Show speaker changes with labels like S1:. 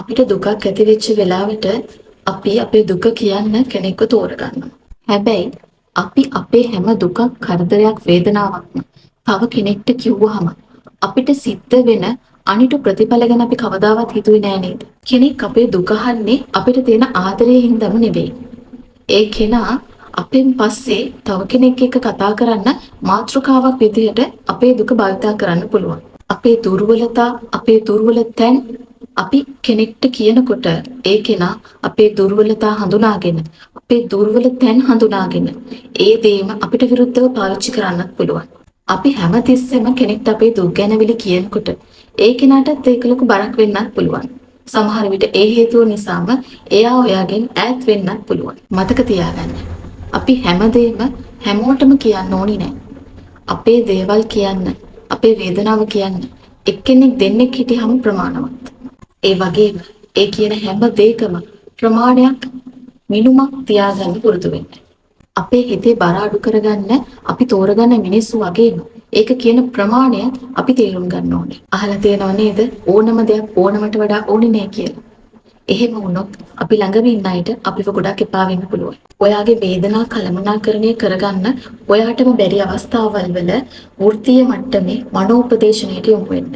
S1: අපිට දුකක් ඇති වෙච්ච වෙලාවට අපි අපේ දුක කියන්න කෙනෙක්ව තෝරගන්නවා. හැබැයි අපි අපේ හැම දුකක්, කරදරයක්, වේදනාවක්ම තව කෙනෙක්ට කිව්වහම අපිට සිද්ධ වෙන අනිටු ප්‍රතිඵල ගැන අපි කවදාවත් හිතුවේ නෑ නේද? කෙනෙක් අපේ දුක අහන්නේ අපිට තියෙන ආදරයෙන් හින්දාම නෙවෙයි. ඒ කෙනා අපෙන් පස්සේ තව කෙනෙක් එක්ක කතා කරන්න මාතෘකාවක් විදිහට අපේ දුක භාවිතා කරන්න පුළුවන්. අපේ දුර්වලතා, අපේ දුර්වල තැන් අපි කෙනෙක්ට කියනකොට ඒ කෙනා අපේ දුර්වලතා හඳුනාගෙන, අපේ දුර්වල තැන් හඳුනාගෙන ඒ දේම අපිට විරුද්ධව පාවිච්චි කරන්නත් පුළුවන්. අපි හැමතිස්සෙම කෙනෙක්ට අපේ දුක් ගැනවිලි කියනකොට ඒ කෙනාටත් ඒක ලොකු බරක් වෙන්නත් පුළුවන්. සමහර විට ඒ හේතුව නිසාම එයා ඔයාගෙන් ඈත් වෙන්නත් පුළුවන්. මතක තියාගන්න. අපි හැමදේම හැමෝටම කියන්න ඕනි නෑ. අපේ දේවල් කියන්න, අපේ වේදනාව කියන්න එක්කෙනෙක් දෙන්නෙක් හිටියම ප්‍රමාණවත්. ඒ වගේම ඒ කියන හැම දෙයකම ප්‍රමාණයක්, මිනුමක් තියාගන්න පුරුදු වෙන්න. අපේ හිතේ බර අඩු කරගන්න අපි තෝරගන්න මිනිස්සු වගේම ඒක කියන ප්‍රමාණය අපි තේරුම් ගන්න ඕනේ. අහලා තියෙනව නේද? ඕනම දෙයක් ඕනමට වඩා ඕනේ නෑ කියලා. එහෙම වුණොත් අපි ළඟම ඉන්න අයට අපිව ගොඩක් එපා වෙන්න පුළුවන්. ඔයාගේ වේදනා කළමනාකරණය කරගන්න ඔයාටම බැරි අවස්ථාවල් වල වෘත්තීය මට්ටමේ මනෝපදේශනයට යොමු වෙන්න.